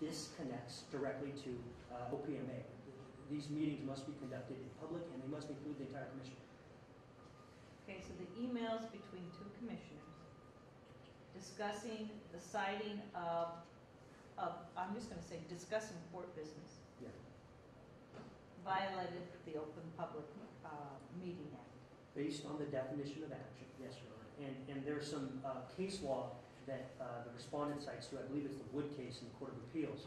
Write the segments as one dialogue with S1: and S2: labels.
S1: this connects directly to OPMA. These meetings must be conducted in public, and they must include the entire commission.
S2: Okay, so the emails between two commissioners discussing the citing of I'm just going to say discussing court business.
S1: Yeah.
S2: Violated the Open Public Meeting Act.
S1: Based on the definition of action, yes, Your Honor. And there's some case law that the respondent cites to. I believe it's the Wood case in the Court of Appeals.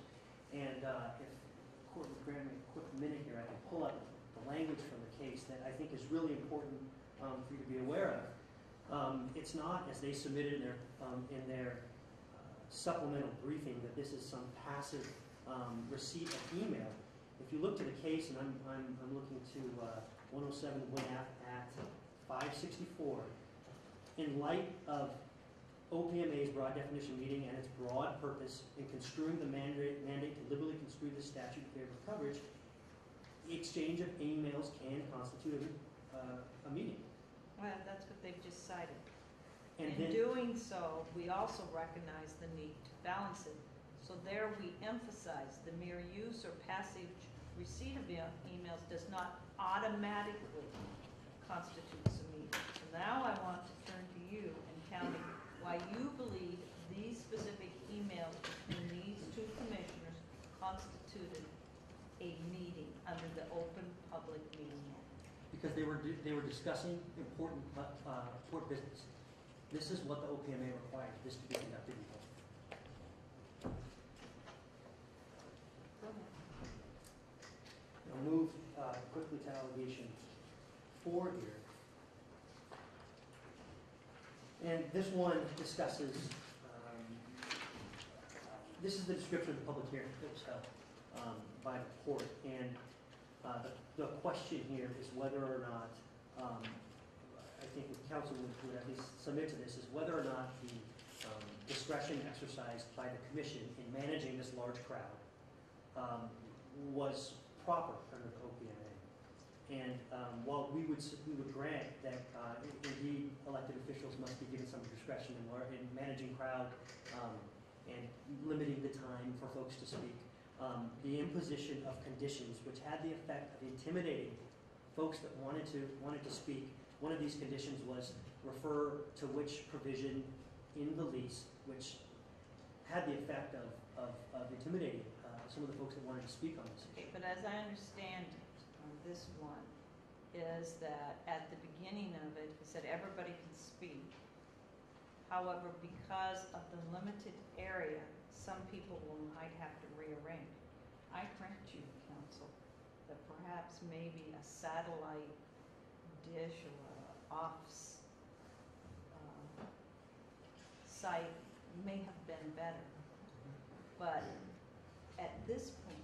S1: And if the court would grant me a quick minute here, I can pull up the language from the case that I think is really important for you to be aware of. It's not, as they submitted in their supplemental briefing, that this is some passive receipt of email. If you look to the case, and I'm looking to 107 WINAP Act 564, in light of OPMA's broad definition meeting and its broad purpose in construing the mandate to liberally construe the statute in favor of coverage, the exchange of emails can constitute a meeting.
S2: Well, that's what they've just cited.
S1: And
S2: in doing so, we also recognize the need to balance it. So there we emphasize the mere use or passive receipt of emails does not automatically constitute a meeting. So now I want to turn to you and County why you believe these specific emails between these two commissioners constituted a meeting under the Open Public Meeting Act.
S1: Because they were discussing important court business. This is what the OPMA requires, this to be conducted in public. I'll move quickly to allegation 4 here. And this one discusses, this is the description of the public hearing that was held by the court. And the question here is whether or not, I think the council would at least submit to this, is whether or not the discretion exercised by the commission in managing this large crowd was proper under the OPMA. And while we would grant that indeed elected officials must be given some discretion in managing crowd and limiting the time for folks to speak, the imposition of conditions which had the effect of intimidating folks that wanted to speak. One of these conditions was refer to which provision in the lease, which had the effect of intimidating some of the folks that wanted to speak on this issue.
S2: Okay, but as I understand on this one, is that at the beginning of it, it said everybody can speak. However, because of the limited area, some people might have to rearrange. I grant you, counsel, that perhaps maybe a satellite dish or off site may have been better. But at this point,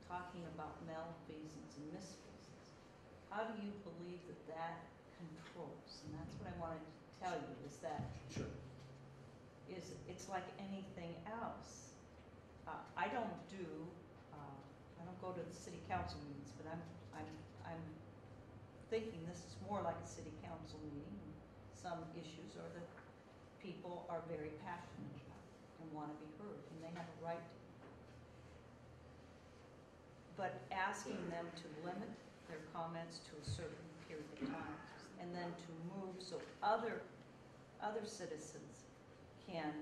S2: talking about malfeasance and misfeasance, how do you believe that that controls? And that's what I wanted to tell you, is that
S1: sure.
S2: It's like anything else. I don't go to the city council meetings, but I'm thinking this is more like a city council meeting. Some issues are that people are very passionate about and want to be heard, and they have a right to. But asking them to limit their comments to a certain period of time, and then to move so other citizens can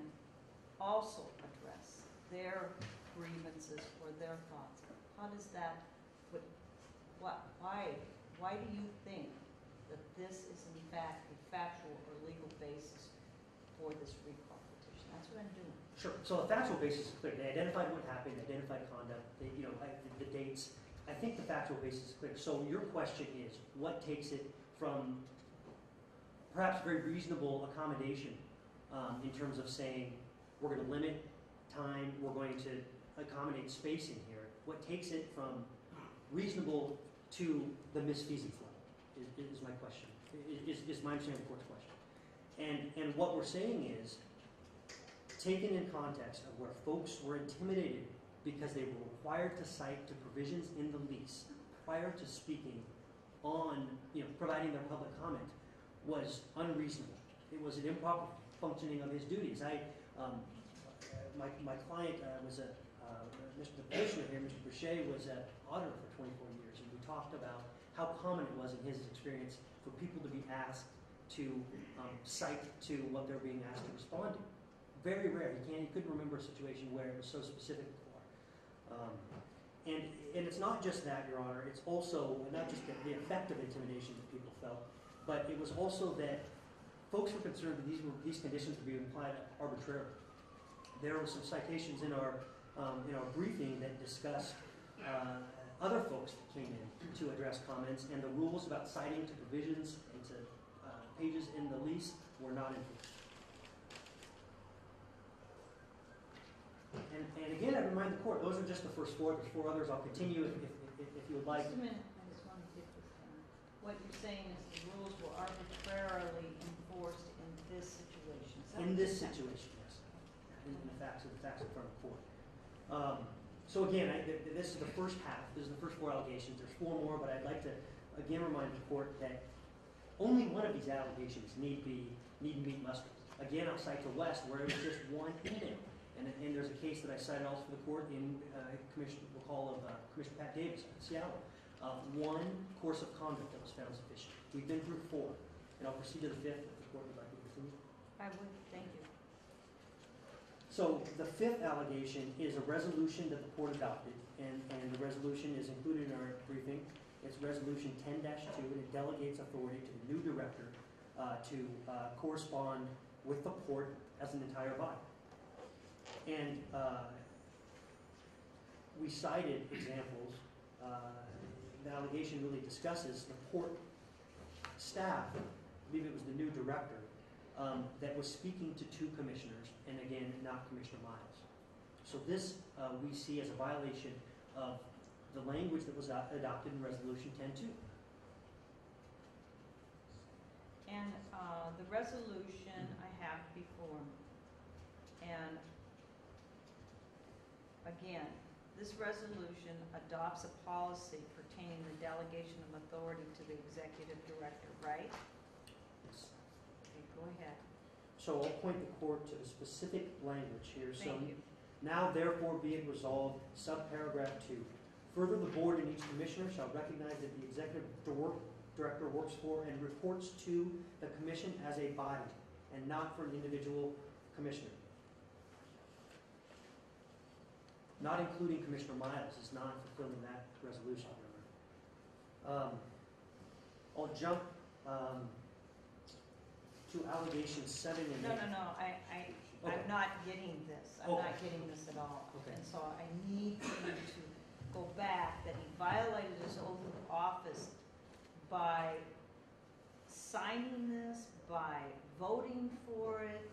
S2: also address their grievances or their thoughts. How does that? Why do you think that this is in fact a factual or legal basis for this recall petition? That's what I'm doing.
S1: Sure. So the factual basis is clear. They identified what happened. They identified conduct. The dates. I think the factual basis is clear. So your question is, what takes it from perhaps very reasonable accommodation in terms of saying we're going to limit time, we're going to accommodate spacing here. What takes it from reasonable to the misfeasance level is my question. Is my understanding of the court's question. And what we're saying is, taken in context of where folks were intimidated because they were required to cite to provisions in the lease prior to speaking on, providing their public comment, was unreasonable. It was an improper functioning of his duties. my client was Mr. Commissioner here, Mr. Boucher, was an auditor for 24 years, and we talked about how common it was in his experience for people to be asked to cite to what they're being asked to respond to. Very rare. He couldn't remember a situation where it was so specific before. And it's not just that, Your Honor. It's also not just the effect of intimidation that people felt, but it was also that folks were concerned that these conditions were being applied arbitrarily. There were some citations in our briefing that discussed other folks that came in to address comments, and the rules about citing to provisions and to pages in the lease were not enforced. And again, I remind the court, those are just the first four. There's four others. I'll continue if you would like.
S2: Just a minute, I just want to get this down. What you're saying is the rules were arbitrarily enforced in this situation.
S1: In this situation, yes. In the facts in front of the court. So again, this is the first half. This is the first four allegations. There's four more, but I'd like to again remind the court that only one of these allegations need to meet muster. Again, I'll cite to West, where it was just one email. And there's a case that I cited also for the court in recall of Commissioner Pat Davis in Seattle. One course of conduct that was found sufficient. We've been through four, and I'll proceed to the fifth if the court would like me to continue.
S2: I would, thank you.
S1: So the fifth allegation is a resolution that the court adopted, and the resolution is included in our briefing. It's Resolution 10-2, and it delegates authority to the new director to correspond with the port as an entire body. And we cited examples. The allegation really discusses the port staff, I believe it was the new director, that was speaking to two commissioners, and again, not Commissioner Miles. So this we see as a violation of the language that was adopted in Resolution 10-2.
S2: And the resolution I have before me. And again, this resolution adopts a policy pertaining to the delegation of authority to the executive director, right?
S1: Yes.
S2: Okay, go ahead.
S1: So I'll point the court to the specific language here.
S2: Thank you.
S1: Now therefore be it resolved, subparagraph 2. Further, the board and each commissioner shall recognize that the executive director works for and reports to the commission as a body and not for an individual commissioner. Not including Commissioner Miles is not fulfilling that resolution. I'll jump to allegations 7 and 8.
S2: No. I'm not getting this. I'm not getting this at all.
S1: Okay.
S2: And so I need you to go back that he violated his oath of office by signing this, by voting for it,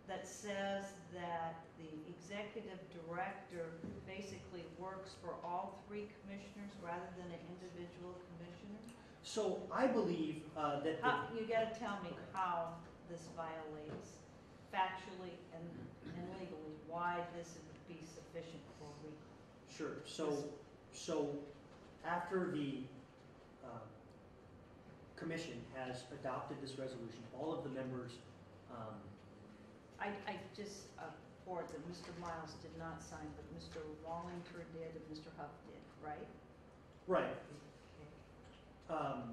S2: that says that the executive director basically works for all three commissioners rather than an individual commissioner?
S1: So I believe that
S2: You got to tell me how this violates factually and legally, why this would be sufficient for recall.
S1: sure. So after the commission has adopted this resolution, all of the members.
S2: I just report that Mr. Miles did not sign, but Mr. Wallington did and Mr. Hupp did, right?
S1: Right.
S2: Okay.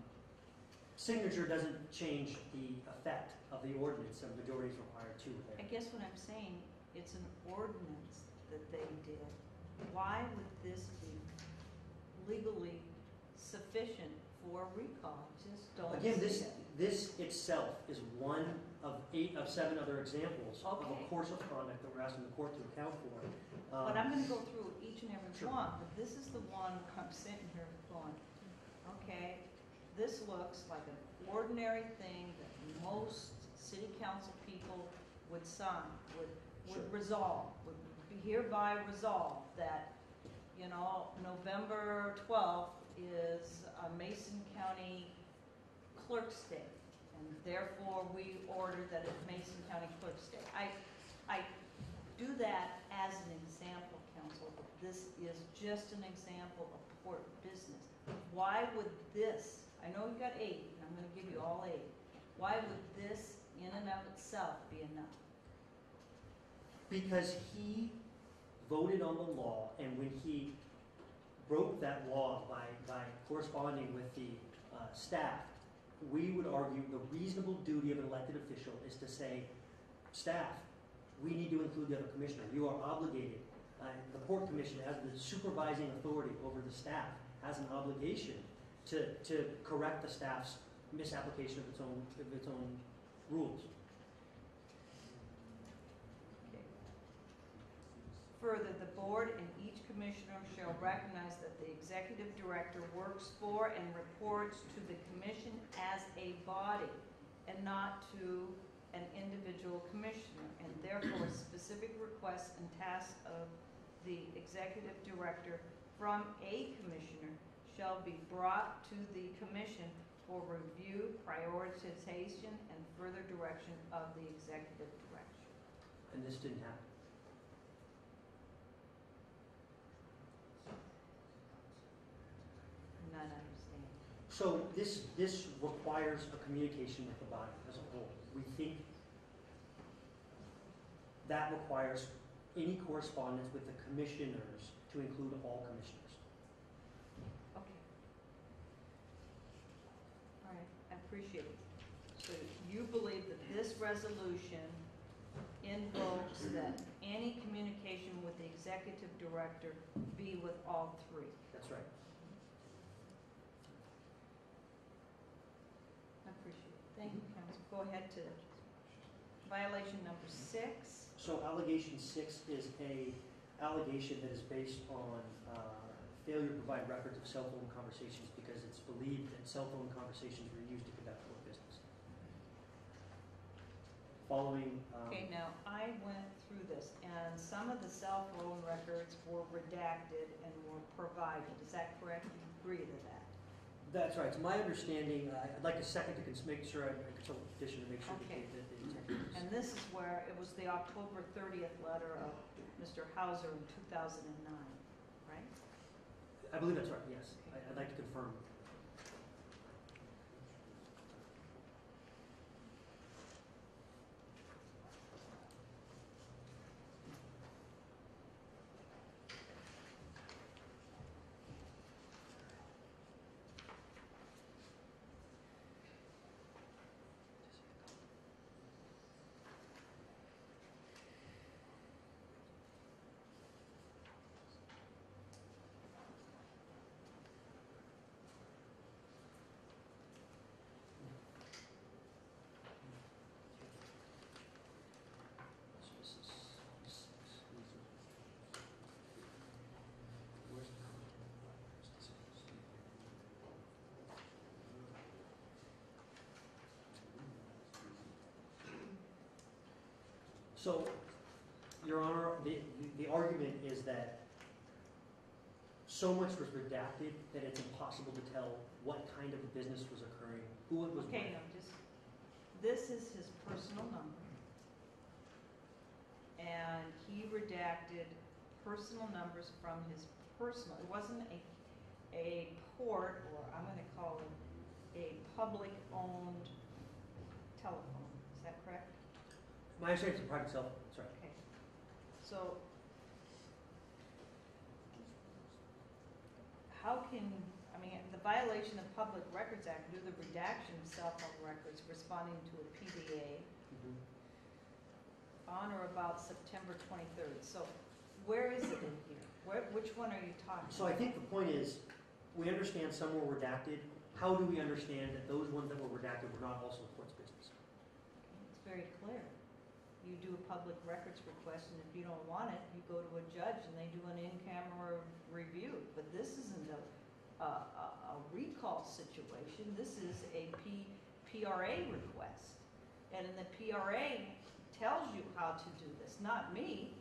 S1: Signature doesn't change the effect of the ordinance, and majority is required to
S2: I
S1: there.
S2: guess what I'm saying, it's an ordinance that they did. Why would this be legally sufficient for recall? Just don't
S1: Again,
S2: see it.
S1: this itself is one of 8 of 7 other examples of a
S2: Okay.
S1: course of conduct that we're asking the court to account for.
S2: But I'm going to go through each and every
S1: Sure.
S2: one, but this is the one I'm sitting here going, okay, this looks like an ordinary thing that most city council people would sign, would
S1: Sure.
S2: resolve, would be hereby resolved that, November 12th is a Mason County Clerk's Day, and therefore we order that it's Mason County Clerk's Day. I do that as an example, council, but this is just an example of port business. Why would this, I know you got 8, and I'm going to give you all 8. Why would this in and of itself be enough?
S1: Because he voted on the law, and when he broke that law by corresponding with the staff, we would argue the reasonable duty of an elected official is to say, staff, we need to include the other commissioner. You are obligated. The Port Commission, as the supervising authority over the staff, has an obligation to correct the staff's misapplication of its own rules.
S2: Okay. Further, the board and each commissioner shall recognize that the executive director works for and reports to the commission as a body and not to an individual commissioner, and therefore specific requests and tasks of the executive director from a commissioner shall be brought to the commission for review, prioritization, and further direction of the executive director.
S1: And this didn't happen.
S2: I'm not understanding.
S1: So this requires a communication with the body as a whole. We think that requires any correspondence with the commissioners to include all commissioners.
S2: Okay. All right, I appreciate it. So you believe that this resolution invokes that any communication with the executive director be with all three?
S1: That's right.
S2: I appreciate it. Thank you, Council. Go ahead to violation number 6.
S1: So allegation 6 is a allegation that is based on failure to provide records of cell phone conversations because it's believed that cell phone conversations were used to conduct court business. Following.
S2: Okay, now I went through this, and some of the cell phone records were redacted and were provided. Is that correct? You agree to that?
S1: That's right. It's my understanding. I'd like a second to make sure I consult the petition to make sure
S2: Okay.
S1: that the intent is.
S2: And this is where it was the October 30th letter of Mr. Hauser in 2009, right?
S1: I believe that's right. Yes. I'd like to confirm. So, Your Honor, the argument is that so much was redacted that it's impossible to tell what kind of business was occurring, who it was with.
S2: Okay, no, this is his personal number. And he redacted personal numbers from his personal, it wasn't a port, or I'm gonna call it a public-owned telephone. Is that correct?
S1: My understanding is a private cell phone, that's right.
S2: Okay. So, how can, I mean, the violation of Public Records Act, due to the redaction of cell phone records responding to a PDA on or about September 23rd. So, where is it in here? Which one are you talking about?
S1: So I think the point is, we understand some were redacted. How do we understand that those ones that were redacted were not also the court's business?
S2: It's very clear. You do a public records request, and if you don't want it, you go to a judge and they do an in-camera review. But this isn't a recall situation. This is a PRA request. And in the PRA tells you how to do this, not me.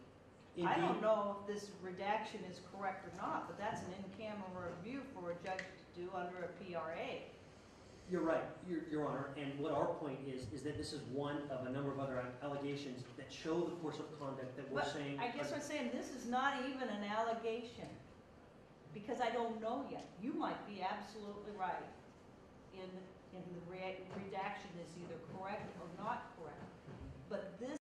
S1: Indeed.
S2: I don't know if this redaction is correct or not, but that's an in-camera review for a judge to do under a PRA.
S1: You're right, Your Honor, and what our point is that this is one of a number of other allegations that show the course of conduct that we're saying.
S2: I guess I'm saying this is not even an allegation, because I don't know yet. You might be absolutely right in the redaction is either correct or not correct, but this